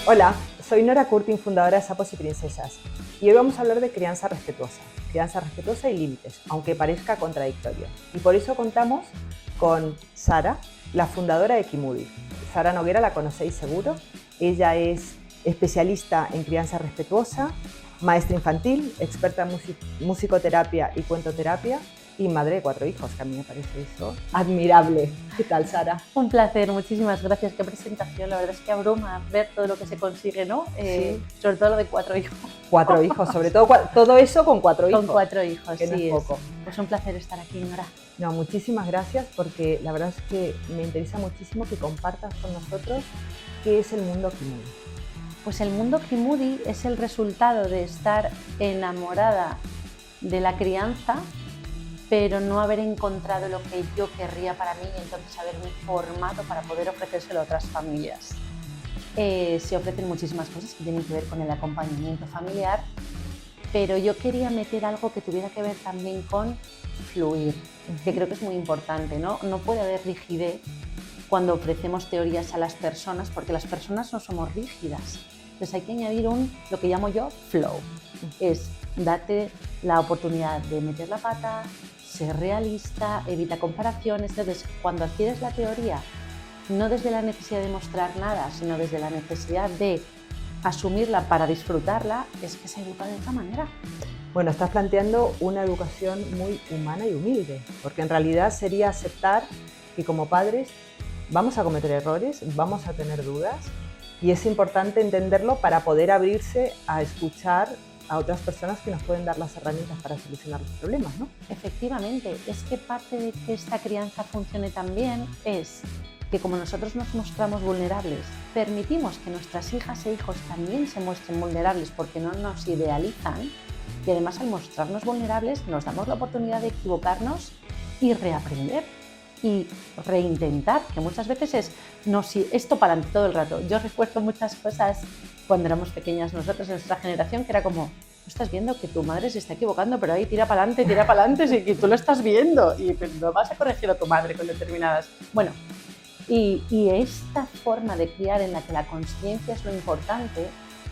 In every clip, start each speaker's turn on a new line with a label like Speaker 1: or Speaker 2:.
Speaker 1: Hola, soy Nora Curtin, fundadora de Sapos y Princesas, y hoy vamos a hablar de crianza respetuosa y límites, aunque parezca contradictorio. Y por eso contamos con Sara, la fundadora de Kimudi. Sara Noguera la conocéis seguro. Ella es especialista en crianza respetuosa, maestra infantil, experta en musicoterapia y cuentoterapia, y madre de 4 hijos, que a mí me parece eso admirable. ¿Qué tal, Sara?
Speaker 2: Un placer, muchísimas gracias. Qué presentación, la verdad es que abruma ver todo lo que se consigue, ¿no?
Speaker 1: Sí.
Speaker 2: Sobre todo lo de 4 hijos.
Speaker 1: 4 hijos, sobre todo eso con 4 hijos.
Speaker 2: Con 4 hijos,
Speaker 1: que no
Speaker 2: sí
Speaker 1: es poco.
Speaker 2: Pues un placer estar aquí, Nora.
Speaker 1: No, muchísimas gracias, porque la verdad es que me interesa muchísimo que compartas con nosotros qué es el mundo Kimudi.
Speaker 2: Pues el mundo Kimudi es el resultado de estar enamorada de la crianza, pero no haber encontrado lo que yo querría para mí y entonces haberme formado para poder ofrecérselo a otras familias. Se ofrecen muchísimas cosas que tienen que ver con el acompañamiento familiar, pero yo quería meter algo que tuviera que ver también con fluir, que creo que es muy importante, ¿no? No puede haber rigidez cuando ofrecemos teorías a las personas, porque las personas no somos rígidas. Entonces hay que añadir lo que llamo yo flow, es date la oportunidad de meter la pata, ser realista, evita comparaciones. Entonces, cuando adquieres la teoría, no desde la necesidad de mostrar nada, sino desde la necesidad de asumirla para disfrutarla, es que se educa de otra manera.
Speaker 1: Bueno, estás planteando una educación muy humana y humilde, porque en realidad sería aceptar que como padres vamos a cometer errores, vamos a tener dudas, y es importante entenderlo para poder abrirse a escuchar a otras personas que nos pueden dar las herramientas para solucionar los problemas, ¿no?
Speaker 2: Efectivamente, es que parte de que esta crianza funcione tan bien es que como nosotros nos mostramos vulnerables, permitimos que nuestras hijas e hijos también se muestren vulnerables porque no nos idealizan, y además al mostrarnos vulnerables nos damos la oportunidad de equivocarnos y reaprender y reintentar, que muchas veces es, no, si esto para todo el rato. Yo recuerdo muchas cosas cuando éramos pequeñas nosotros, en nuestra generación, que era como, tú estás viendo que tu madre se está equivocando, pero ahí tira para adelante, sí, que tú lo estás viendo y no vas a corregir a tu madre con determinadas. Bueno, y esta forma de criar en la que la conciencia es lo importante,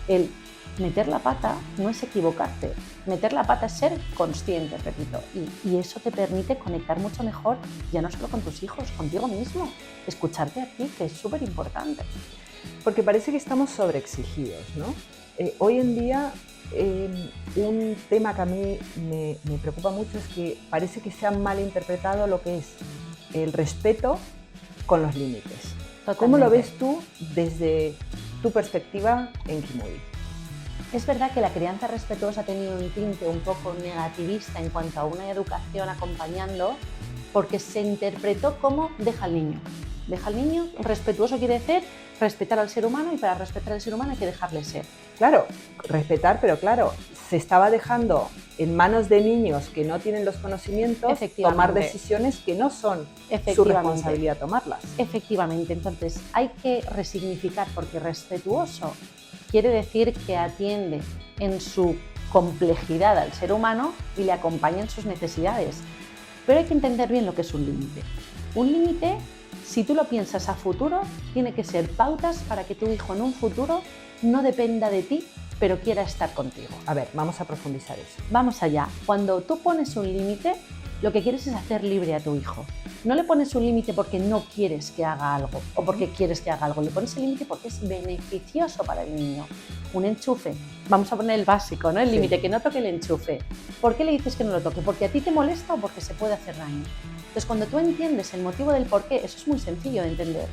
Speaker 2: el meter la pata no es equivocarte, meter la pata es ser consciente, repito, y eso te permite conectar mucho mejor, ya no solo con tus hijos, contigo mismo, escucharte a ti, que es súper importante.
Speaker 1: Porque parece que estamos sobreexigidos, ¿no? Hoy en día un tema que a mí me preocupa mucho es que parece que se ha malinterpretado lo que es el respeto con los límites.
Speaker 2: Totalmente.
Speaker 1: ¿Cómo lo ves tú desde tu perspectiva en Kimudi?
Speaker 2: Es verdad que la crianza respetuosa ha tenido un tinte un poco negativista en cuanto a una educación acompañando, porque se interpretó como deja al niño. Deja al niño, respetuoso quiere decir respetar al ser humano, y para respetar al ser humano hay que dejarle ser.
Speaker 1: Claro, respetar, pero claro, se estaba dejando en manos de niños que no tienen los conocimientos tomar decisiones que no son su responsabilidad tomarlas.
Speaker 2: Efectivamente, entonces hay que resignificar, porque respetuoso quiere decir que atiende en su complejidad al ser humano y le acompaña en sus necesidades. Pero hay que entender bien lo que es un límite. Un límite, si tú lo piensas a futuro, tiene que ser pautas para que tu hijo en un futuro no dependa de ti, pero quiera estar contigo.
Speaker 1: A ver, vamos a profundizar eso.
Speaker 2: Vamos allá. Cuando tú pones un límite, lo que quieres es hacer libre a tu hijo. No le pones un límite porque no quieres que haga algo o porque quieres que haga algo. Le pones el límite porque es beneficioso para el niño. Un enchufe. Vamos a poner el básico, ¿no? El límite, que no toque el enchufe. ¿Por qué le dices que no lo toque? ¿Porque a ti te molesta o porque se puede hacer daño? Entonces, cuando tú entiendes el motivo del por qué, eso es muy sencillo de entender.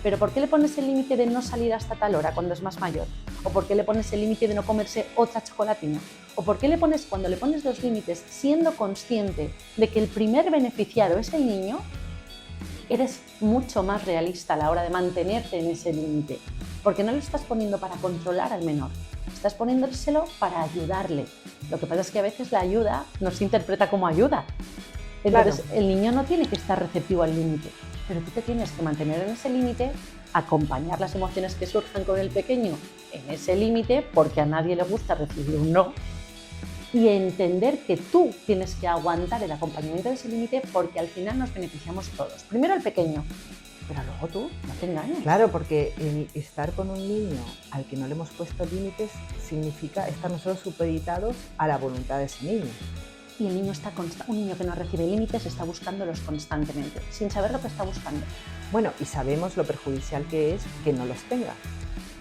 Speaker 2: Pero ¿por qué le pones el límite de no salir hasta tal hora cuando es más mayor? ¿O por qué le pones el límite de no comerse otra chocolatina? ¿O por qué cuando le pones los límites siendo consciente de que el primer beneficiado es el niño? Eres mucho más realista a la hora de mantenerte en ese límite, porque no lo estás poniendo para controlar al menor, estás poniéndoselo para ayudarle. Lo que pasa es que a veces la ayuda no se interpreta como ayuda. Entonces, claro, el niño no tiene que estar receptivo al límite, pero tú te tienes que mantener en ese límite, acompañar las emociones que surjan con el pequeño en ese límite, porque a nadie le gusta recibir un no, y entender que tú tienes que aguantar el acompañamiento de ese límite, porque al final nos beneficiamos todos. Primero el pequeño, Pero luego tú no te engañes.
Speaker 1: Claro, porque el estar con un niño al que no le hemos puesto límites significa estar nosotros supeditados a la voluntad de ese niño.
Speaker 2: Y el niño un niño que no recibe límites está buscándolos constantemente, sin saber lo que está buscando.
Speaker 1: Bueno, y sabemos lo perjudicial que es que no los tenga.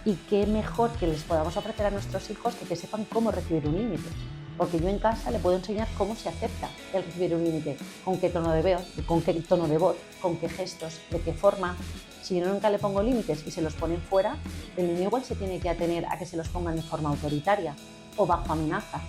Speaker 2: Y qué mejor que les podamos ofrecer a nuestros hijos que sepan cómo recibir un límite. Porque yo en casa le puedo enseñar cómo se acepta el recibir un límite, con qué tono de voz, con qué gestos, de qué forma. Si yo nunca le pongo límites y se los ponen fuera, el niño igual se tiene que atener a que se los pongan de forma autoritaria o bajo amenaza.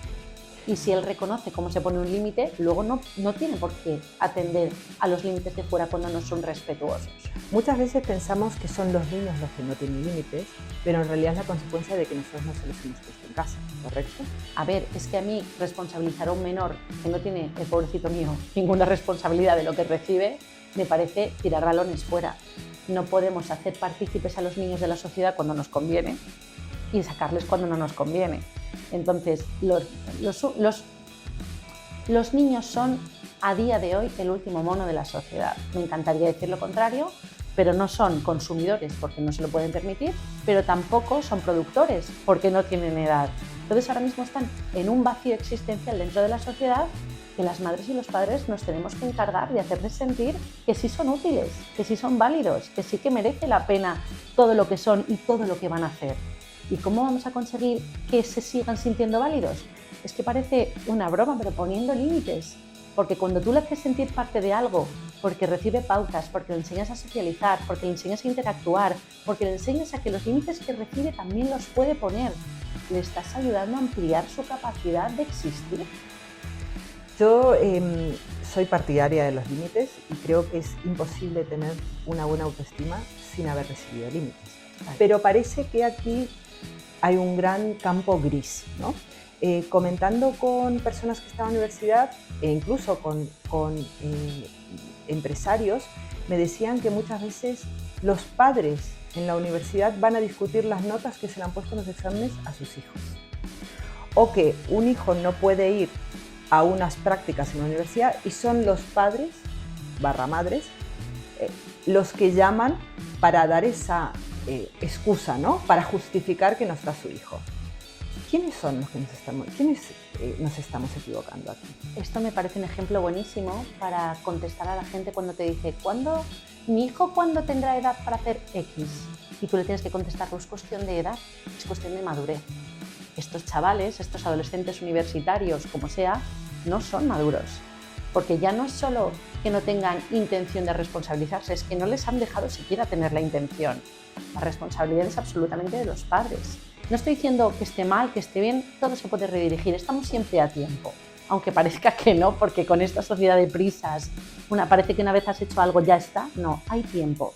Speaker 2: Y si él reconoce cómo se pone un límite, luego no tiene por qué atender a los límites de fuera cuando no son respetuosos.
Speaker 1: Muchas veces pensamos que son los niños los que no tienen límites, pero en realidad es la consecuencia de que nosotros no se los hemos puesto en casa, ¿correcto?
Speaker 2: A ver, es que a mí responsabilizar a un menor que no tiene, el pobrecito mío, ninguna responsabilidad de lo que recibe, me parece tirar balones fuera. No podemos hacer partícipes a los niños de la sociedad cuando nos conviene y sacarles cuando no nos conviene. Entonces, los niños son a día de hoy el último mono de la sociedad. Me encantaría decir lo contrario, pero no son consumidores porque no se lo pueden permitir, pero tampoco son productores porque no tienen edad. Entonces ahora mismo están en un vacío existencial dentro de la sociedad que las madres y los padres nos tenemos que encargar de hacerles sentir que sí son útiles, que sí son válidos, que sí que merece la pena todo lo que son y todo lo que van a hacer. ¿Y cómo vamos a conseguir que se sigan sintiendo válidos? Es que parece una broma, pero poniendo límites. Porque cuando tú le haces sentir parte de algo, porque recibe pautas, porque le enseñas a socializar, porque le enseñas a interactuar, porque le enseñas a que los límites que recibe también los puede poner, le estás ayudando a ampliar su capacidad de existir.
Speaker 1: Yo soy partidaria de los límites y creo que es imposible tener una buena autoestima sin haber recibido límites. Pero parece que aquí hay un gran campo gris, ¿no? Comentando con personas que están en la universidad e incluso con empresarios, me decían que muchas veces los padres en la universidad van a discutir las notas que se le han puesto en los exámenes a sus hijos. O que un hijo no puede ir a unas prácticas en la universidad y son los padres, madres, los que llaman para dar esa excusa, ¿no? Para justificar que no está su hijo. ¿Quiénes son los que nos estamos equivocando aquí?
Speaker 2: Esto me parece un ejemplo buenísimo para contestar a la gente cuando te dice ¿mi hijo cuándo tendrá edad para hacer X? Y tú le tienes que contestar, no es cuestión de edad, es cuestión de madurez. Estos chavales, estos adolescentes universitarios, como sea, no son maduros. Porque ya no es solo que no tengan intención de responsabilizarse, es que no les han dejado siquiera tener la intención. La responsabilidad es absolutamente de los padres. No estoy diciendo que esté mal, que esté bien, todo se puede redirigir, estamos siempre a tiempo. Aunque parezca que no, porque con esta sociedad de prisas, parece que una vez has hecho algo ya está, no, hay tiempo.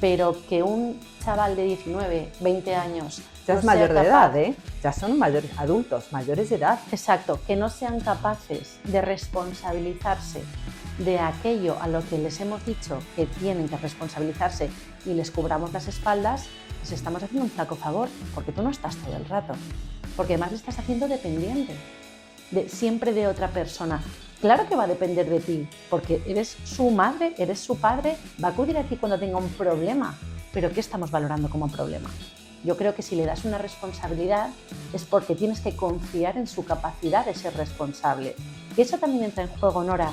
Speaker 2: Pero que un chaval de 19, 20 años...
Speaker 1: Ya es mayor de edad, ¿eh? Ya son mayores, adultos, mayores de edad.
Speaker 2: Exacto, que no sean capaces de responsabilizarse de aquello a lo que les hemos dicho que tienen que responsabilizarse y les cubramos las espaldas, les estamos haciendo un flaco favor, porque tú no estás todo el rato, porque además le estás haciendo dependiente, siempre de otra persona. Claro que va a depender de ti, porque eres su madre, eres su padre, va a acudir a ti cuando tenga un problema, pero ¿qué estamos valorando como problema? Yo creo que si le das una responsabilidad es porque tienes que confiar en su capacidad de ser responsable. Y eso también entra en juego, Nora.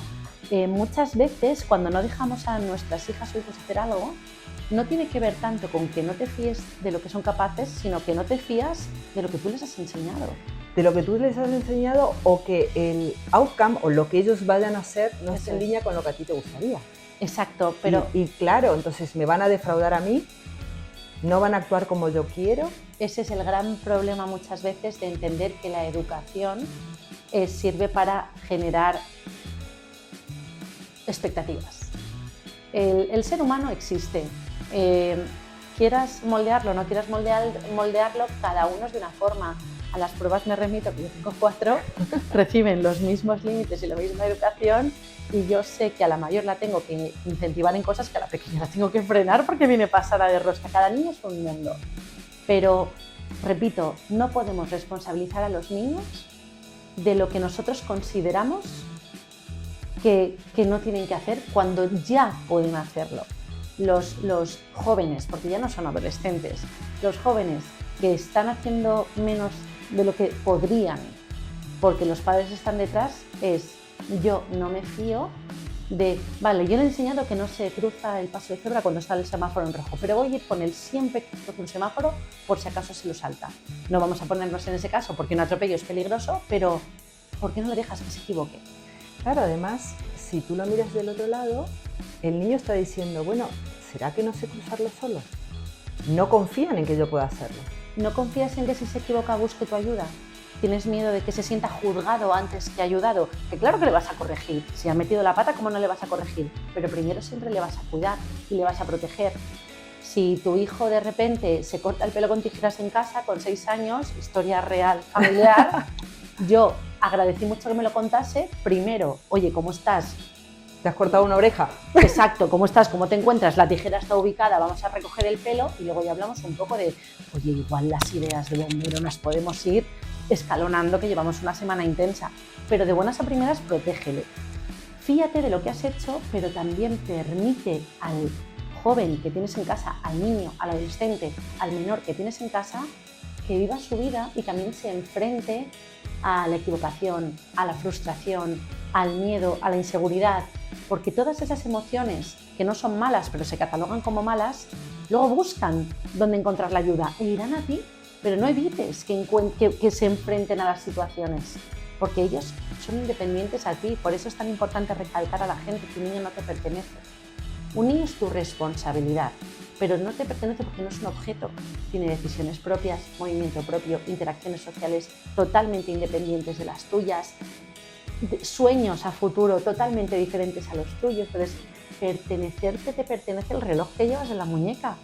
Speaker 2: Muchas veces cuando no dejamos a nuestras hijas o hijos hacer algo, no tiene que ver tanto con que no te fíes de lo que son capaces, sino que no te fías de lo que tú les has enseñado.
Speaker 1: De lo que tú les has enseñado o que el outcome o lo que ellos vayan a hacer no esté en línea con lo que a ti te gustaría.
Speaker 2: Exacto, pero...
Speaker 1: Y claro, entonces me van a defraudar a mí, no van a actuar como yo quiero.
Speaker 2: Ese es el gran problema muchas veces de entender que la educación sirve para generar expectativas. El ser humano existe. Quieras moldearlo o no quieras moldearlo, cada uno es de una forma. A las pruebas me remito, que yo tengo 4, reciben los mismos límites y la misma educación y yo sé que a la mayor la tengo que incentivar en cosas que a la pequeña la tengo que frenar porque viene pasada de rosca. Cada niño es un mundo. Pero, repito, no podemos responsabilizar a los niños de lo que nosotros consideramos que no tienen que hacer cuando ya pueden hacerlo. los jóvenes, porque ya no son adolescentes, los jóvenes que están haciendo menos de lo que podrían porque los padres están detrás, es yo no me fío de, vale, yo le he enseñado que no se cruza el paso de cebra cuando está el semáforo en rojo, pero voy a ir con él siempre que cruce un semáforo por si acaso se lo salta. No vamos a ponernos en ese caso porque un atropello es peligroso, pero ¿por qué no le dejas que se equivoque?
Speaker 1: Claro, además, si tú lo miras del otro lado, el niño está diciendo, bueno, ¿será que no sé cruzarlo solo? No confían en que yo pueda hacerlo.
Speaker 2: ¿No confías en que si se equivoca busque tu ayuda? ¿Tienes miedo de que se sienta juzgado antes que ayudado? Que claro que le vas a corregir. Si ha metido la pata, ¿cómo no le vas a corregir? Pero primero siempre le vas a cuidar y le vas a proteger. Si tu hijo de repente se corta el pelo con tijeras en casa con 6 años, historia real familiar, yo agradecí mucho que me lo contase. Primero, oye, ¿cómo estás?
Speaker 1: ¿Te has cortado una oreja?
Speaker 2: Exacto, ¿cómo estás? ¿Cómo te encuentras? La tijera está ubicada, vamos a recoger el pelo y luego ya hablamos un poco de, oye, igual las ideas de bombero nos podemos ir escalonando, que llevamos una semana intensa, pero de buenas a primeras protégele. Fíate de lo que has hecho, pero también permite al joven que tienes en casa, al niño, al adolescente, al menor que tienes en casa, que viva su vida y también se enfrente a la equivocación, a la frustración, al miedo, a la inseguridad, porque todas esas emociones que no son malas, pero se catalogan como malas, luego buscan dónde encontrar la ayuda e irán a ti, pero no evites que se enfrenten a las situaciones, porque ellos son independientes a ti. Por eso es tan importante recalcar a la gente que un niño no te pertenece. Un niño es tu responsabilidad, pero no te pertenece porque no es un objeto. Tiene decisiones propias, movimiento propio, interacciones sociales totalmente independientes de las tuyas, sueños a futuro totalmente diferentes a los tuyos. Entonces, pertenecerte te pertenece el reloj que llevas en la muñeca,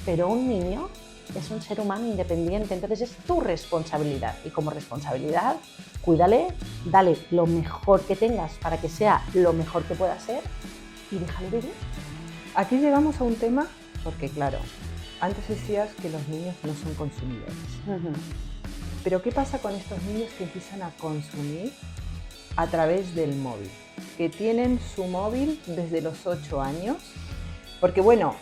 Speaker 2: pero un niño es un ser humano independiente, entonces es tu responsabilidad y como responsabilidad, cuídale, dale lo mejor que tengas para que sea lo mejor que pueda ser y déjale vivir.
Speaker 1: Aquí llegamos a un tema, porque claro, antes decías que los niños no son consumidores. Pero ¿qué pasa con estos niños que empiezan a consumir a través del móvil? Que tienen su móvil desde los 8 años, porque bueno,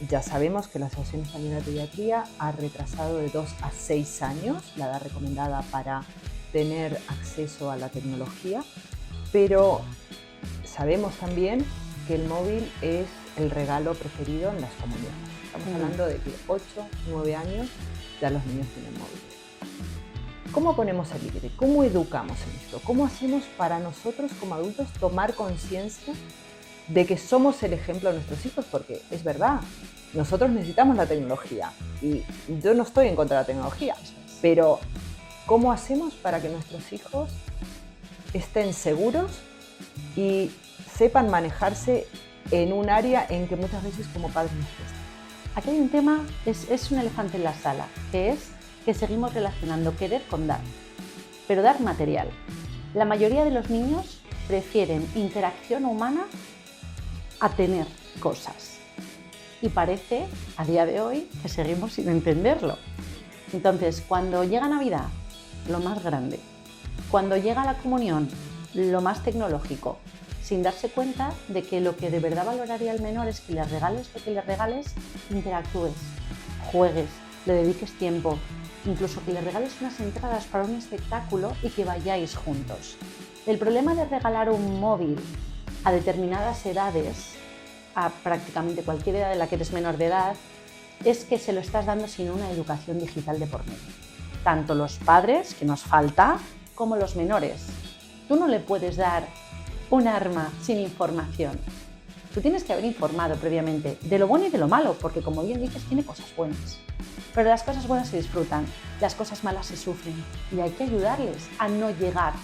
Speaker 1: ya sabemos que la Asociación Española de Pediatría ha retrasado de 2 a 6 años la edad recomendada para tener acceso a la tecnología, pero sabemos también que el móvil es el regalo preferido en las comunidades. Estamos hablando de que 8, 9 años ya los niños tienen móviles. ¿Cómo ponemos el límite? ¿Cómo educamos en esto? ¿Cómo hacemos para nosotros como adultos tomar conciencia de que somos el ejemplo de nuestros hijos? Porque es verdad, nosotros necesitamos la tecnología y yo no estoy en contra de la tecnología, pero ¿cómo hacemos para que nuestros hijos estén seguros y sepan manejarse en un área en que muchas veces como padres nos cuesta?
Speaker 2: Aquí hay un tema, es un elefante en la sala, que es que seguimos relacionando querer con dar, pero dar material. La mayoría de los niños prefieren interacción humana a tener cosas. Y parece, a día de hoy, que seguimos sin entenderlo. Entonces, cuando llega Navidad, lo más grande. Cuando llega la comunión, lo más tecnológico. Sin darse cuenta de que lo que de verdad valoraría el menor es que le regales lo que le regales, interactúes, juegues, le dediques tiempo, incluso que le regales unas entradas para un espectáculo y que vayáis juntos. El problema de regalar un móvil a determinadas edades, a prácticamente cualquier edad en la que eres menor de edad, es que se lo estás dando sin una educación digital de por medio. Tanto los padres, que nos falta, como los menores. Tú no le puedes dar un arma sin información. Tú tienes que haber informado previamente de lo bueno y de lo malo, porque como bien dices, tiene cosas buenas. Pero las cosas buenas se disfrutan, las cosas malas se sufren y hay que ayudarles a no llegar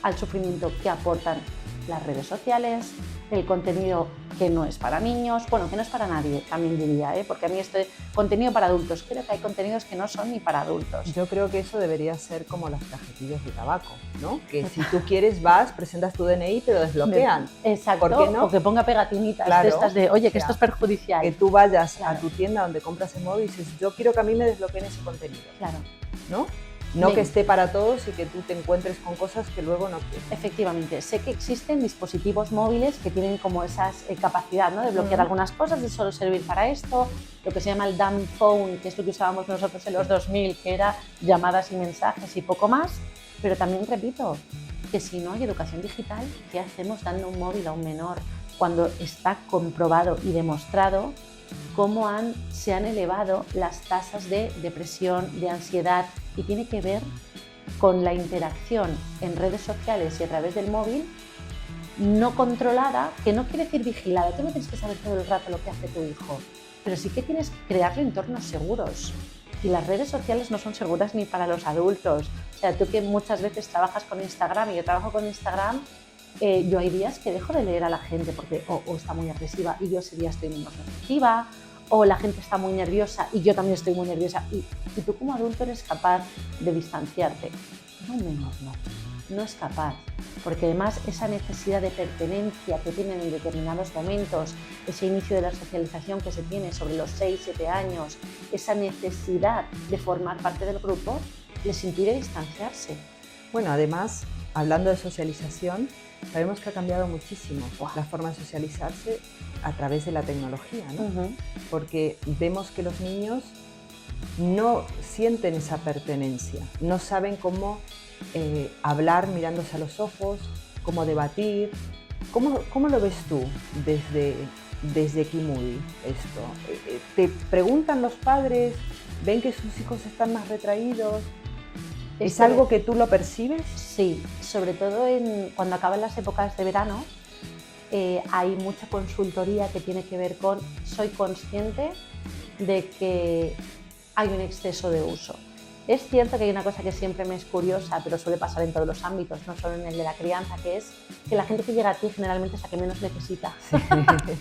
Speaker 2: al sufrimiento que aportan las redes sociales, el contenido que no es para niños, bueno, que no es para nadie, también diría, porque a mí este contenido para adultos, creo que hay contenidos que no son ni para adultos.
Speaker 1: Yo creo que eso debería ser como las cajetillas de tabaco, ¿no? Que si tú quieres vas, presentas tu DNI y te lo desbloquean.
Speaker 2: Exacto,
Speaker 1: ¿por qué no?
Speaker 2: O que ponga pegatinitas
Speaker 1: Claro,
Speaker 2: de estas de, oye, que
Speaker 1: o sea,
Speaker 2: esto es perjudicial.
Speaker 1: Que tú vayas
Speaker 2: Claro.
Speaker 1: a tu tienda donde compras el móvil y dices, yo quiero que a mí me desbloqueen ese contenido.
Speaker 2: Claro.
Speaker 1: ¿No? No que esté para todos y que tú te encuentres con cosas que luego no quieres.
Speaker 2: Efectivamente, sé que existen dispositivos móviles que tienen como esa capacidad, ¿no?, de bloquear algunas cosas, de solo servir para esto, lo que se llama el dumb phone, que es lo que usábamos nosotros en los 2000, que era llamadas y mensajes y poco más, pero también repito que si no hay educación digital, ¿qué hacemos dando un móvil a un menor cuando está comprobado y demostrado cómo se han elevado las tasas de depresión, de ansiedad, y tiene que ver con la interacción en redes sociales y a través del móvil no controlada, que no quiere decir vigilada? Tú no tienes que saber todo el rato lo que hace tu hijo, pero sí que tienes que crearle entornos seguros. Y las redes sociales no son seguras ni para los adultos. O sea, tú que muchas veces trabajas con Instagram y yo trabajo con Instagram, yo hay días que dejo de leer a la gente porque o está muy agresiva y yo ese día estoy menos receptiva, o la gente está muy nerviosa y yo también estoy muy nerviosa, y tú como adulto eres capaz de distanciarte. No, menor, no es capaz, porque además esa necesidad de pertenencia que tienen en determinados momentos, ese inicio de la socialización que se tiene sobre los 6-7 años, esa necesidad de formar parte del grupo, les impide distanciarse.
Speaker 1: Bueno, además, hablando de socialización, sabemos que ha cambiado muchísimo la forma de socializarse a través de la tecnología, ¿no? Porque vemos que los niños no sienten esa pertenencia, no saben cómo hablar mirándose a los ojos, cómo debatir. ¿Cómo lo ves tú desde Kimudi esto? ¿Te preguntan los padres? ¿Ven que sus hijos están más retraídos? ¿Es algo que tú lo percibes?
Speaker 2: Sí, sobre todo cuando acaban las épocas de verano, hay mucha consultoría que tiene que ver con soy consciente de que hay un exceso de uso. Es cierto que hay una cosa que siempre me es curiosa, pero suele pasar en todos los ámbitos, no solo en el de la crianza, que es que la gente que llega a ti generalmente es la que menos necesita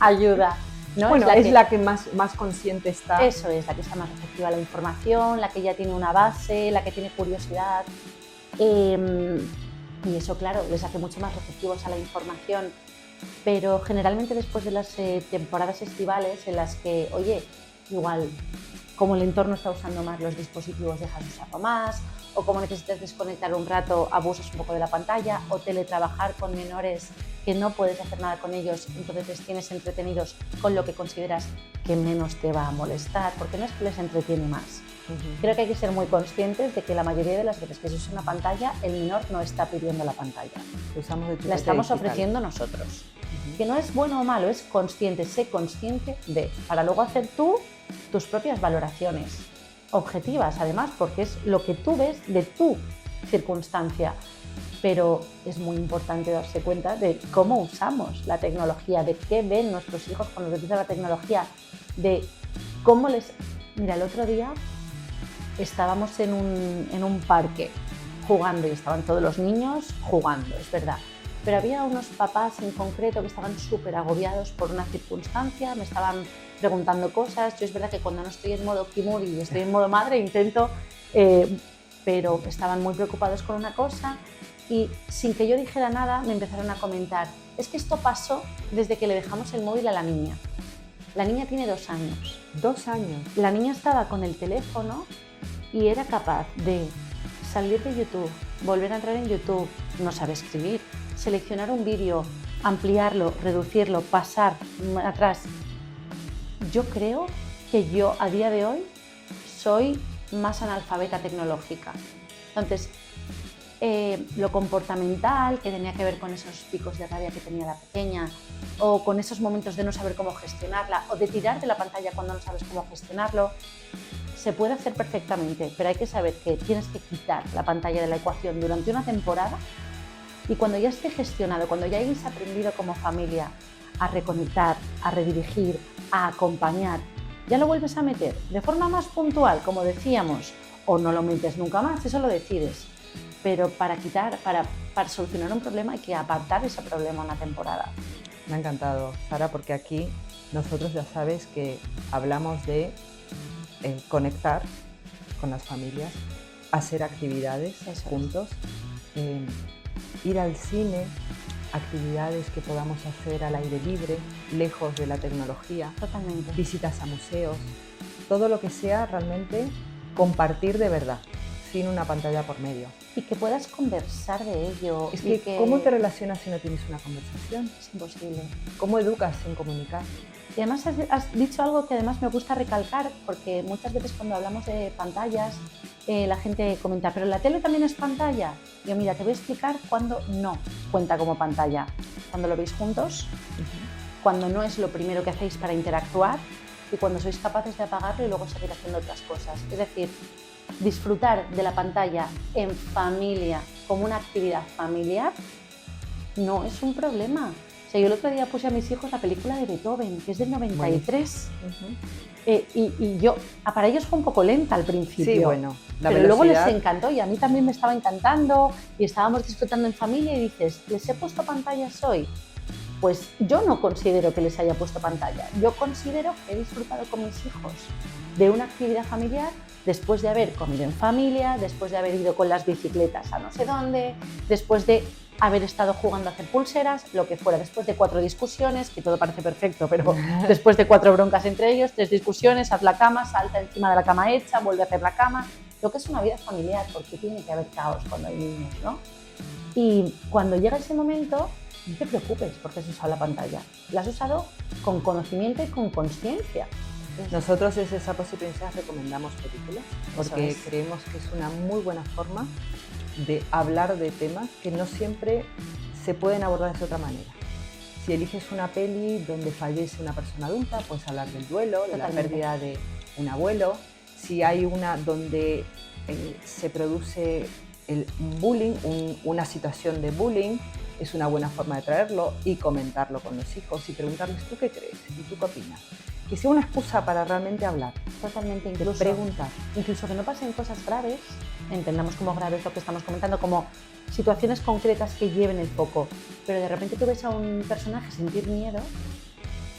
Speaker 2: ayuda, ¿no?
Speaker 1: Bueno, es la que más consciente está.
Speaker 2: Eso es, la que está más receptiva a la información, la que ya tiene una base, la que tiene curiosidad. Y eso, claro, les hace mucho más receptivos a la información. Pero generalmente después de las temporadas estivales en las que, oye, igual como el entorno está usando más los dispositivos, dejas de usarlo más, o como necesitas desconectar un rato, abusas un poco de la pantalla, o teletrabajar con menores que no puedes hacer nada con ellos, entonces les tienes entretenidos con lo que consideras que menos te va a molestar, porque no es que les entretiene más. Creo que hay que ser muy conscientes de que la mayoría de las veces que se usa una pantalla, el menor no está pidiendo la pantalla. La estamos ofreciendo nosotros. Que no es bueno o malo, es consciente, sé consciente de, para luego hacer tú tus propias valoraciones objetivas, además, porque es lo que tú ves de tu circunstancia. Pero es muy importante darse cuenta de cómo usamos la tecnología, de qué ven nuestros hijos cuando utilizan la tecnología, de cómo les... Mira, el otro día estábamos en un parque jugando y estaban todos los niños jugando, es verdad. Pero había unos papás en concreto que estaban súper agobiados por una circunstancia, me estaban preguntando cosas. Yo es verdad que cuando no estoy en modo Kimudi y estoy en modo madre intento, pero estaban muy preocupados con una cosa y sin que yo dijera nada me empezaron a comentar, es que esto pasó desde que le dejamos el móvil a la niña. La niña tiene 2 años.
Speaker 1: 2 años.
Speaker 2: La niña estaba con el teléfono y era capaz de salir de YouTube, volver a entrar en YouTube, no sabe escribir, seleccionar un vídeo, ampliarlo, reducirlo, pasar atrás. Yo creo que yo a día de hoy soy más analfabeta tecnológica. Entonces, lo comportamental, que tenía que ver con esos picos de rabia que tenía la pequeña, o con esos momentos de no saber cómo gestionarla, o de tirar de la pantalla cuando no sabes cómo gestionarlo, se puede hacer perfectamente, pero hay que saber que tienes que quitar la pantalla de la ecuación durante una temporada. Y cuando ya esté gestionado, cuando ya hayáis aprendido como familia a reconectar, a redirigir, a acompañar, ya lo vuelves a meter de forma más puntual, como decíamos, o no lo metes nunca más, eso lo decides. Pero para solucionar un problema hay que apartar ese problema una temporada.
Speaker 1: Me ha encantado, Sara, porque aquí nosotros ya sabes que hablamos de conectar con las familias, hacer actividades juntos, ir al cine, actividades que podamos hacer al aire libre, lejos de la tecnología.
Speaker 2: Totalmente.
Speaker 1: Visitas a museos, todo lo que sea realmente compartir de verdad, sin una pantalla por medio.
Speaker 2: Y que puedas conversar de ello.
Speaker 1: Es que, ¿cómo te relacionas si no tienes una conversación?
Speaker 2: Es imposible.
Speaker 1: ¿Cómo educas sin comunicar?
Speaker 2: Y además has dicho algo que además me gusta recalcar, porque muchas veces cuando hablamos de pantallas, la gente comenta, ¿pero la tele también es pantalla? Yo, mira, te voy a explicar cuándo no cuenta como pantalla. Cuando lo veis juntos, cuando no es lo primero que hacéis para interactuar y cuando sois capaces de apagarlo y luego seguir haciendo otras cosas. Es decir, disfrutar de la pantalla en familia como una actividad familiar no es un problema. O sea, yo el otro día puse a mis hijos la película de Beethoven, que es del 93. Y yo, para ellos fue un poco lenta al principio.
Speaker 1: Sí, bueno,
Speaker 2: pero luego les encantó y a mí también me estaba encantando y estábamos disfrutando en familia y dices, ¿les he puesto pantallas hoy? Pues yo no considero que les haya puesto pantalla. Yo considero que he disfrutado con mis hijos de una actividad familiar después de haber comido en familia, después de haber ido con las bicicletas a no sé dónde, después de haber estado jugando a hacer pulseras, lo que fuera, después de 4 discusiones, que todo parece perfecto, pero después de 4 broncas entre ellos, 3 discusiones, haz la cama, salta encima de la cama hecha, vuelve a hacer la cama, lo que es una vida familiar, porque tiene que haber caos cuando hay niños, ¿no? Y cuando llega ese momento, no te preocupes porque has usado la pantalla, la has usado con conocimiento y con conciencia.
Speaker 1: Nosotros desde Sapos y Princesas recomendamos películas porque creemos que es una muy buena forma de hablar de temas que no siempre se pueden abordar de otra manera. Si eliges una peli donde fallece una persona adulta, puedes hablar del duelo, de la pérdida de un abuelo. Si hay una donde se produce el bullying, una situación de bullying, es una buena forma de traerlo y comentarlo con los hijos y preguntarles ¿tú qué crees? ¿Y tú qué opinas? Que sea una excusa para realmente hablar.
Speaker 2: Totalmente, incluso
Speaker 1: preguntar.
Speaker 2: Incluso que no pasen cosas graves, entendamos como graves lo que estamos comentando, como situaciones concretas que lleven el foco, pero de repente tú ves a un personaje sentir miedo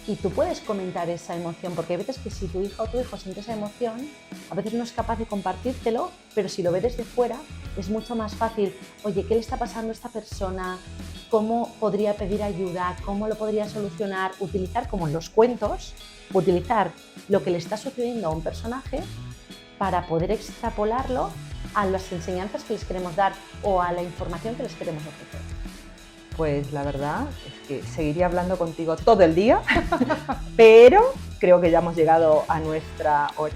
Speaker 2: y tú puedes comentar esa emoción, porque hay veces que si tu hija o tu hijo siente esa emoción, a veces no es capaz de compartírtelo, pero si lo ve desde fuera es mucho más fácil. Oye, ¿qué le está pasando a esta persona? ¿Cómo podría pedir ayuda? ¿Cómo lo podría solucionar? Utilizar, como en los cuentos, utilizar lo que le está sucediendo a un personaje para poder extrapolarlo a las enseñanzas que les queremos dar o a la información que les queremos ofrecer.
Speaker 1: Pues la verdad es que seguiría hablando contigo todo el día, pero creo que ya hemos llegado a nuestra hora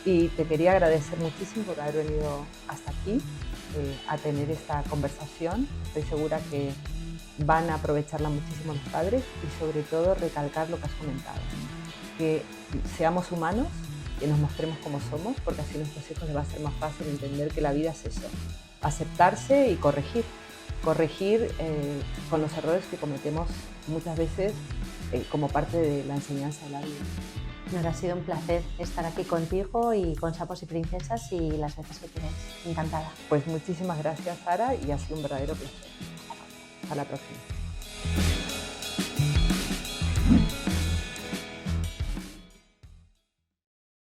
Speaker 1: y te quería agradecer muchísimo por haber venido hasta aquí a tener esta conversación. Estoy segura que van a aprovecharla muchísimo los padres y sobre todo recalcar lo que has comentado, que seamos humanos, que nos mostremos como somos, porque así a nuestros hijos les va a ser más fácil entender que la vida es eso, aceptarse y corregir con los errores que cometemos muchas veces como parte de la enseñanza de la vida.
Speaker 2: Nada, ha sido un placer estar aquí contigo y con Sapos y Princesas y las veces que quieras. Encantada.
Speaker 1: Pues muchísimas gracias, Sara, y ha sido un verdadero placer. Hasta la próxima.